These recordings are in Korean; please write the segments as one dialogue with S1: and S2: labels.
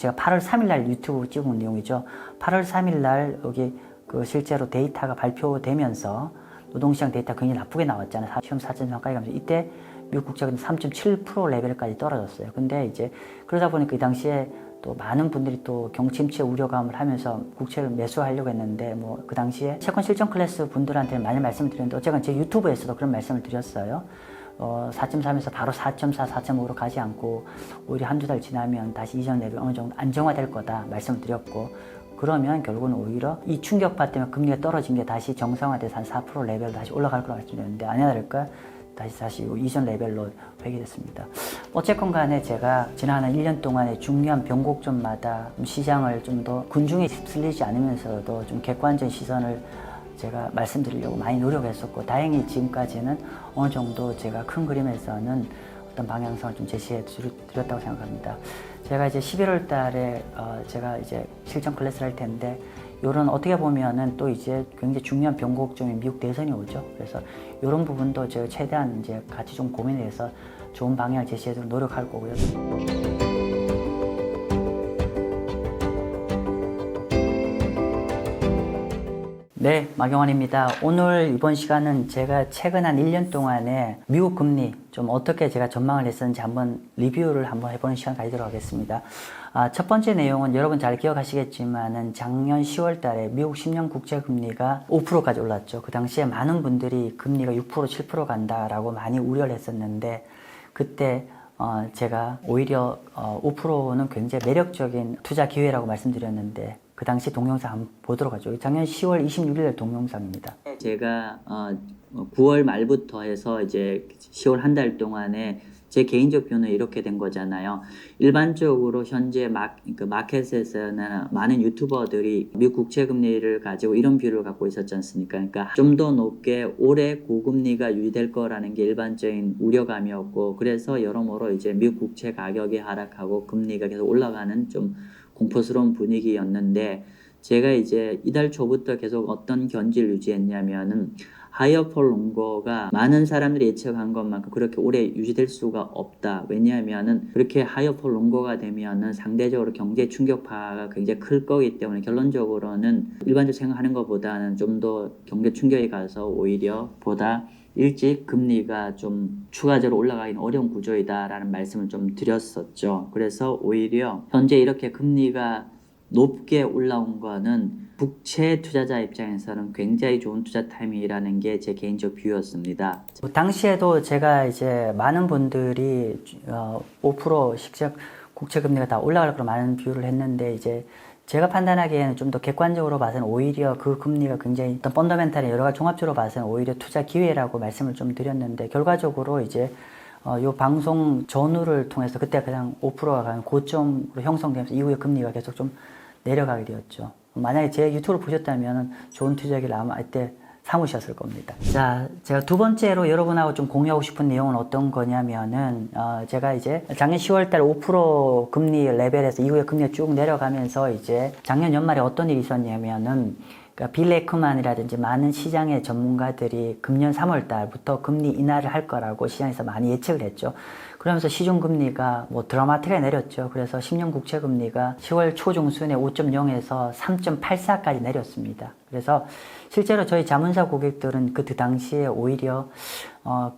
S1: 제가 8월 3일 날 유튜브 찍은 내용이죠. 8월 3일 날 여기 실제로 데이터가 발표되면서 노동시장 데이터가 굉장히 나쁘게 나왔잖아요. 시험 4.3까지 가면서 이때 미국 국채금리 3.7% 레벨까지 떨어졌어요. 근데 이제 그러다 보니까 이 당시에 또 많은 분들이 또 경침체 우려감을 하면서 국채를 매수하려고 했는데 뭐 그 당시에 채권 실전 클래스 분들한테는 많이 말씀을 드렸는데 어쨌건 제 유튜브에서도 그런 말씀을 드렸어요. 4.3에서 바로 4.4, 4.5로 가지 않고 오히려 한두 달 지나면 다시 이전 레벨 어느 정도 안정화될 거다 말씀을 드렸고, 그러면 결국은 오히려 이 충격파 때문에 금리가 떨어진 게 다시 정상화돼서 한 4% 레벨로 다시 올라갈 거라고 말씀드렸는데 아니나 다를까 다시 이전 레벨로 회귀됐습니다. 어쨌건 간에 제가 지난 한 1년 동안에 중요한 변곡점마다 시장을 좀 더 군중에 휩쓸리지 않으면서도 좀 객관적인 시선을 제가 말씀드리려고 많이 노력했었고, 다행히 지금까지는 어느 정도 제가 큰 그림에서는 어떤 방향성을 좀 제시해 드렸다고 생각합니다. 제가 이제 11월 달에 제가 이제 실전 클래스를 할 텐데, 요런 어떻게 보면은 또 이제 굉장히 중요한 변곡점인 미국 대선이 오죠. 그래서 요런 부분도 제가 최대한 이제 같이 좀 고민해서 좋은 방향을 제시하도록 노력할 거고요. 네, 마경환입니다. 오늘 이번 시간은 제가 최근 한 1년 동안에 미국 금리 좀 어떻게 제가 전망을 했었는지 한번 리뷰를 한번 해보는 시간 가지도록 하겠습니다. 첫 번째 내용은 여러분 잘 기억하시겠지만은 작년 10월 달에 미국 10년 국채 금리가 5%까지 올랐죠. 그 당시에 많은 분들이 금리가 6%, 7% 간다라고 많이 우려를 했었는데, 그때 제가 오히려 5%는 굉장히 매력적인 투자 기회라고 말씀드렸는데, 그 당시 동영상 한번 보도록 하죠. 작년 10월 26일 동영상입니다. 제가 9월 말부터 해서 이제 10월 한 달 동안에 제 개인적 뷰는 이렇게 된 거잖아요. 일반적으로 현재 마켓에서는 많은 유튜버들이 미국 국채 금리를 가지고 이런 뷰를 갖고 있었지 않습니까? 그러니까 좀 더 높게 올해 고금리가 유지될 거라는 게 일반적인 우려감이었고, 그래서 여러모로 이제 미국 국채 가격이 하락하고 금리가 계속 올라가는 좀 공포스러운 분위기였는데, 제가 이제 이달 초부터 계속 어떤 견지를 유지했냐면은 하이어 폴 롱거가 많은 사람들이 예측한 것만큼 그렇게 오래 유지될 수가 없다. 왜냐하면은 그렇게 하이어 폴 롱거가 되면은 상대적으로 경제 충격파가 굉장히 클 거기 때문에 결론적으로는 일반적으로 생각하는 것보다는 좀 더 경제 충격이 가서 오히려 보다 일찍 금리가 좀 추가적으로 올라가기는 어려운 구조이다라는 말씀을 좀 드렸었죠. 그래서 오히려 현재 이렇게 금리가 높게 올라온 거는 국채 투자자 입장에서는 굉장히 좋은 투자 타임이라는 게 제 개인적 뷰였습니다. 당시에도 제가 이제 많은 분들이 5% 실적 국채 금리가 다 올라갈 거로 많은 뷰를 했는데, 이제 제가 판단하기에는 좀 더 객관적으로 봐서는 오히려 그 금리가 굉장히 어떤 펀더멘탈의 여러 가지 종합적으로 봐서는 오히려 투자 기회라고 말씀을 좀 드렸는데, 결과적으로 이제 요 방송 전후를 통해서 그때 그냥 5%가 가는 고점으로 형성되면서 이후에 금리가 계속 좀 내려가게 되었죠. 만약에 제 유튜브를 보셨다면 좋은 투자기를 아마 이때 삼으셨을 겁니다. 자, 제가 두 번째로 여러분하고 좀 공유하고 싶은 내용은 어떤 거냐면은 제가 이제 작년 10월달 5% 금리 레벨에서 이후에 금리가 쭉 내려가면서 이제 작년 연말에 어떤 일이 있었냐면은, 그러니까 빌 에크만이라든지 많은 시장의 전문가들이 금년 3월 달부터 금리 인하를 할 거라고 시장에서 많이 예측을 했죠. 그러면서 시중금리가 뭐 드라마틱하게 내렸죠. 그래서 10년 국채금리가 10월 초 중순에 5.0에서 3.84까지 내렸습니다. 그래서 실제로 저희 자문사 고객들은 그 당시에 오히려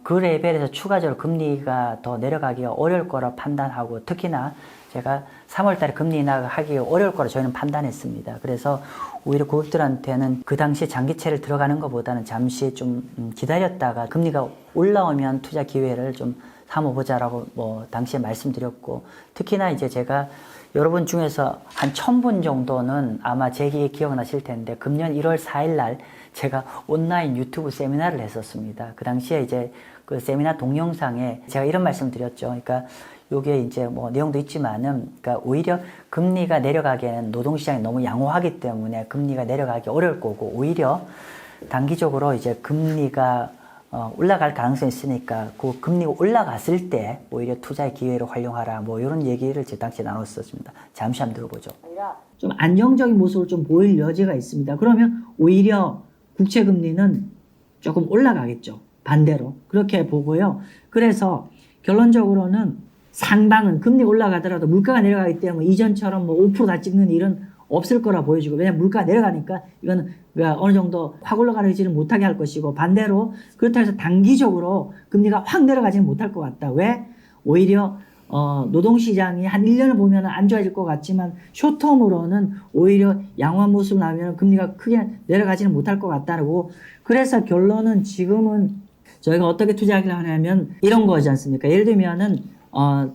S1: 그 레벨에서 추가적으로 금리가 더 내려가기가 어려울 거라 판단하고, 특히나 제가 3월 달에 금리 인하하기 어려울 거라 저희는 판단했습니다. 그래서 오히려 고객들한테는 그 당시에 장기채를 들어가는 것보다는 잠시 좀 기다렸다가 금리가 올라오면 투자 기회를 좀 삼아보자라고 당시에 말씀드렸고, 특히나 이제 제가 여러분 중에서 한 1000분 정도는 아마 제 기억나실 텐데, 금년 1월 4일 날 제가 온라인 유튜브 세미나를 했었습니다. 그 당시에 이제 그 세미나 동영상에 제가 이런 말씀 드렸죠. 그러니까 요게 이제 뭐 내용도 있지만은, 그러니까 오히려 금리가 내려가기에는 노동시장이 너무 양호하기 때문에 금리가 내려가기 어려울 거고, 오히려 단기적으로 이제 금리가 올라갈 가능성이 있으니까 그 금리가 올라갔을 때 오히려 투자의 기회로 활용하라, 뭐 이런 얘기를 제 당시에 나눴었습니다. 잠시 한번 들어보죠.
S2: 좀 안정적인 모습을 좀 보일 여지가 있습니다. 그러면 오히려 국채 금리는 조금 올라가겠죠. 반대로 그렇게 보고요. 그래서 결론적으로는 상방은 금리가 올라가더라도 물가가 내려가기 때문에 이전처럼 뭐 5%다 찍는 일은 없을 거라 보여지고, 왜냐면 물가가 내려가니까 이거는 어느 정도 확 올라가지는 못하게 할 것이고, 반대로 그렇다고 해서 단기적으로 금리가 확 내려가지는 못할 것 같다. 왜? 오히려 노동시장이 한 1년을 보면 안 좋아질 것 같지만 쇼텀으로는 오히려 양호한 모습을 나오면 금리가 크게 내려가지는 못할 것 같다고. 그래서 결론은 지금은 저희가 어떻게 투자하기를 하냐면 이런 거지 않습니까? 예를 들면은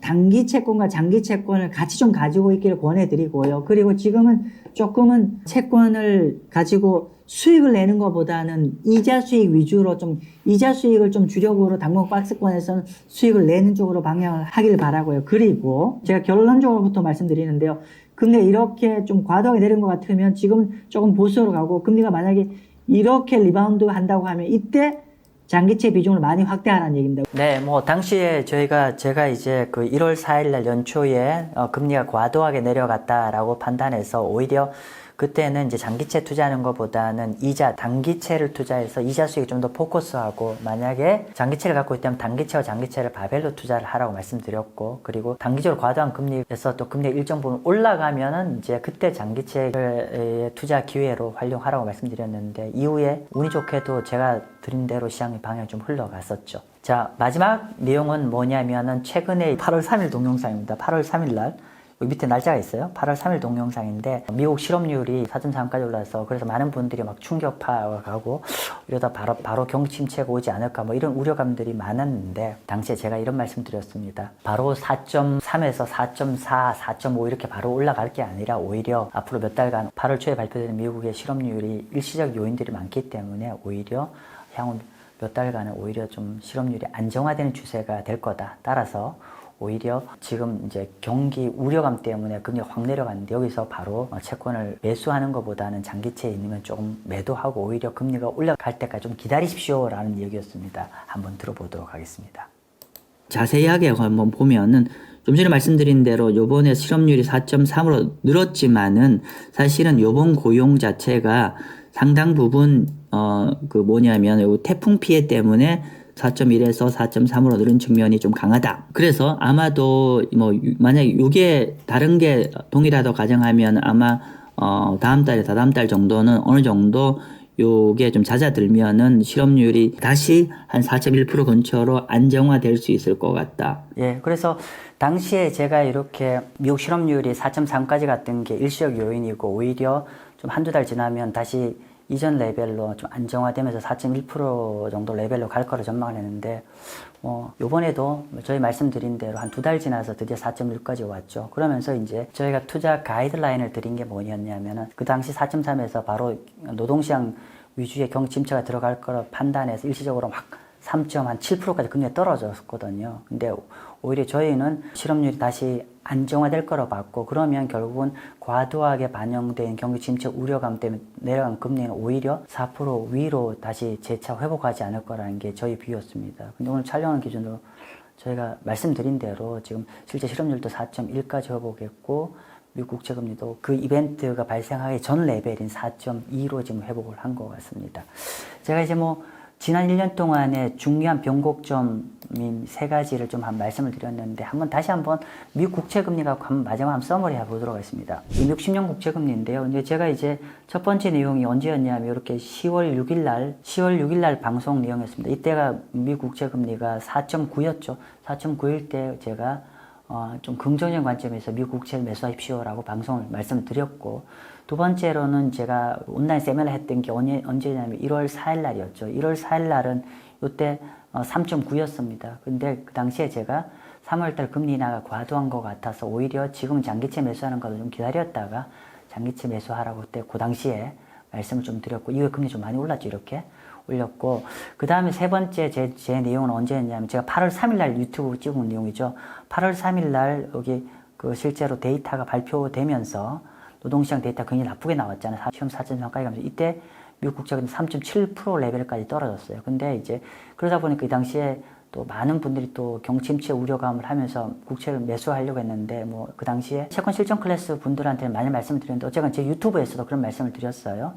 S2: 단기 채권과 장기 채권을 같이 좀 가지고 있기를 권해드리고요. 그리고 지금은 조금은 채권을 가지고 수익을 내는 것보다는 이자 수익 위주로 좀, 이자 수익을 좀 주력으로 당분 박스권에서는 수익을 내는 쪽으로 방향을 하길 바라고요. 그리고 제가 결론적으로부터 말씀드리는데요. 금리가 이렇게 좀 과도하게 내린 것 같으면 지금은 조금 보수로 가고, 금리가 만약에 이렇게 리바운드 한다고 하면 이때 장기채 비중을 많이 확대하라는 얘기입니다.
S1: 네, 뭐 당시에 제가 이제 그 1월 4일 날 연초에 금리가 과도하게 내려갔다라고 판단해서 오히려 그때는 이제 장기채 투자하는 것보다는 단기채를 투자해서 이자 수익에 좀 더 포커스하고, 만약에 장기채를 갖고 있다면 단기채와 장기채를 바벨로 투자를 하라고 말씀드렸고, 그리고 단기적으로 과도한 금리에서 또 금리가 일정 부분 올라가면은 이제 그때 장기채의 투자 기회로 활용하라고 말씀드렸는데, 이후에 운이 좋게도 제가 드린 대로 시장의 방향이 좀 흘러갔었죠. 자, 마지막 내용은 뭐냐면은 최근에 8월 3일 동영상입니다. 8월 3일 날 여기 밑에 날짜가 있어요. 8월 3일 동영상인데, 미국 실업률이 4.3까지 올라서 그래서 많은 분들이 막 충격파가 가고 이러다 바로 경기 침체가 오지 않을까 뭐 이런 우려감들이 많았는데, 당시에 제가 이런 말씀 드렸습니다. 바로 4.3에서 4.4, 4.5 이렇게 바로 올라갈 게 아니라 오히려 앞으로 몇 달간 8월 초에 발표되는 미국의 실업률이 일시적 요인들이 많기 때문에 오히려 향후 몇 달간은 오히려 좀 실업률이 안정화되는 추세가 될 거다. 따라서 오히려 지금 이제 경기 우려감 때문에 금리가 확 내려갔는데, 여기서 바로 채권을 매수하는 것보다는 장기채에 있으면 조금 매도하고 오히려 금리가 올라갈 때까지 좀 기다리십시오라는 얘기였습니다. 한번 들어보도록 하겠습니다.
S3: 자세하게 한번 보면은 좀 전에 말씀드린 대로 요번에 실업률이 4.3으로 늘었지만은 사실은 요번 고용 자체가 상당 부분 요 태풍 피해 때문에 4.1에서 4.3으로 늘은 측면이 좀 강하다. 그래서 아마도 만약에 이게 다른 게 동일하다고 가정하면 아마 다음 달 정도는 어느 정도 요게 좀 잦아들면은 실업률이 다시 한 4.1% 근처로 안정화될 수 있을 것 같다.
S1: 예, 그래서 당시에 제가 이렇게 미국 실업률이 4.3까지 갔던 게 일시적 요인이고, 오히려 좀 한두 달 지나면 다시 이전 레벨로 좀 안정화되면서 4.1% 정도 레벨로 갈 거로 전망을 했는데, 요번에도 저희 말씀드린 대로 한 두 달 지나서 드디어 4.1까지 왔죠. 그러면서 이제 저희가 투자 가이드라인을 드린 게 뭐였냐면은, 그 당시 4.3에서 바로 노동시장 위주의 경기 침체가 들어갈 거로 판단해서 일시적으로 막 3.7%까지 금리가 떨어졌거든요. 근데 오히려 저희는 실업률이 다시 안정화될 거로 봤고, 그러면 결국은 과도하게 반영된 경기 침체 우려감 때문에 내려간 금리는 오히려 4% 위로 다시 재차 회복하지 않을 거라는 게 저희 비유였습니다. 근데 오늘 촬영한 기준으로 저희가 말씀드린 대로 지금 실제 실업률도 4.1까지 회복했고, 미국 국채금리도 그 이벤트가 발생하기 전 레벨인 4.2로 지금 회복을 한 것 같습니다. 제가 이제 지난 1년 동안의 중요한 변곡점인 세 가지를 좀 말씀을 드렸는데, 다시 한번 미국 국채금리가 마지막 한번 서머리 해보도록 하겠습니다. 미국 10년 국채금리인데요. 근데 제가 이제 첫 번째 내용이 언제였냐면 이렇게 10월 6일 날 방송 내용이었습니다. 이때가 미국 국채금리가 4.9였죠. 4.9일 때 제가 좀 긍정적인 관점에서 미국 국채를 매수하십시오라고 방송을 말씀드렸고, 두 번째로는 제가 온라인 세미나 했던 게 언제냐면 1월 4일 날이었죠. 1월 4일 날은 이때 3.9였습니다. 근데 그 당시에 제가 3월달 금리 인하가 과도한 것 같아서 오히려 지금 장기채 매수하는 것을 좀 기다렸다가 장기채 매수하라고 그때 그 당시에 말씀을 좀 드렸고, 이후에 금리 좀 많이 올랐죠. 이렇게 올렸고, 그 다음에 세 번째 제 내용은 언제였냐면 제가 8월 3일 날 유튜브 찍은 내용이죠. 8월 3일 날 여기 실제로 데이터가 발표되면서 노동시장 데이터 굉장히 나쁘게 나왔잖아요. 시험 4.3까지 가면서 이때 미국 국채금리 3.7% 레벨까지 떨어졌어요. 근데 이제 그러다 보니까 이 당시에 또 많은 분들이 또 경침체 우려감을 하면서 국채를 매수하려고 했는데, 그 당시에 채권 실전 클래스 분들한테는 많이 말씀을 드렸는데, 어쨌든 제 유튜브에서도 그런 말씀을 드렸어요.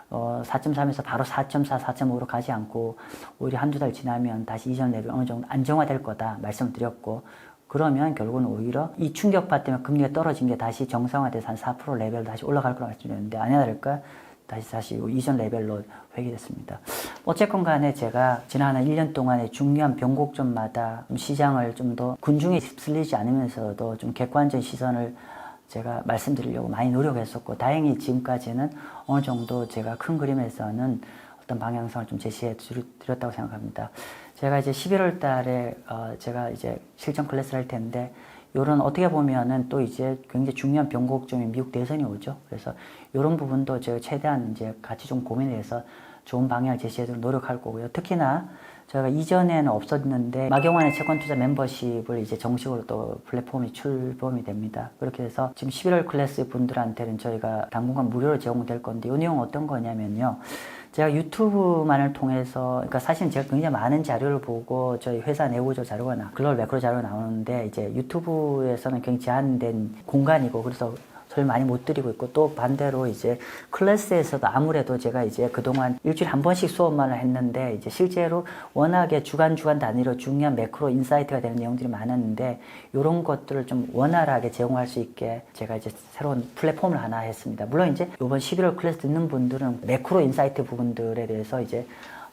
S1: 4.3에서 바로 4.4, 4.5로 가지 않고 오히려 한두 달 지나면 다시 이전 레벨 어느 정도 안정화될 거다 말씀을 드렸고, 그러면 결국은 오히려 이 충격파 때문에 금리가 떨어진 게 다시 정상화돼서 한 4% 레벨로 다시 올라갈 거라고 말씀드렸는데 아니나 다를까 다시 이전 레벨로 회귀됐습니다. 어쨌건 간에 제가 지난 한 1년 동안에 중요한 변곡점마다 시장을 좀 더 군중에 휩쓸리지 않으면서도 좀 객관적인 시선을 제가 말씀드리려고 많이 노력했었고 다행히 지금까지는 어느 정도 제가 큰 그림에서는 어떤 방향성을 좀 제시해 드렸다고 생각합니다. 제가 이제 11월 달에 제가 이제 실전 클래스를 할 텐데 요런 어떻게 보면은 또 이제 굉장히 중요한 변곡점이 미국 대선이 오죠. 그래서 요런 부분도 제가 최대한 이제 같이 좀 고민해서 좋은 방향을 제시해도록 노력할 거고요. 특히나 저희가 이전에는 없었는데 마경환의 채권투자 멤버십을 이제 정식으로 또 플랫폼이 출범이 됩니다. 그렇게 해서 지금 11월 클래스 분들한테는 저희가 당분간 무료로 제공될 건데 이 내용은 어떤 거냐면요. 제가 유튜브만을 통해서, 그러니까 사실 제가 굉장히 많은 자료를 보고 저희 회사 내부적 자료가 글로벌 매크로 자료가 나오는데 이제 유튜브에서는 굉장히 제한된 공간이고 그래서 절 많이 못 드리고 있고 또 반대로 이제 클래스에서도 아무래도 제가 이제 그동안 일주일에 한 번씩 수업만을 했는데 이제 실제로 워낙에 주간 단위로 중요한 매크로 인사이트가 되는 내용들이 많았는데 이런 것들을 좀 원활하게 제공할 수 있게 제가 이제 새로운 플랫폼을 하나 했습니다. 물론 이제 이번 11월 클래스 듣는 분들은 매크로 인사이트 부분들에 대해서 이제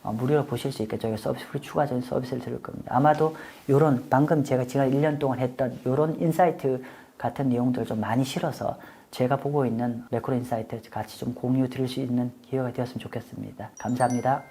S1: 무료로 보실 수 있게 저희가 서비스 추가적인 서비스를 드릴 겁니다. 아마도 요런 방금 제가 지난 1년 동안 했던 요런 인사이트 같은 내용들을 좀 많이 실어서 제가 보고 있는 매크로 인사이트 같이 좀 공유 드릴 수 있는 기회가 되었으면 좋겠습니다. 감사합니다.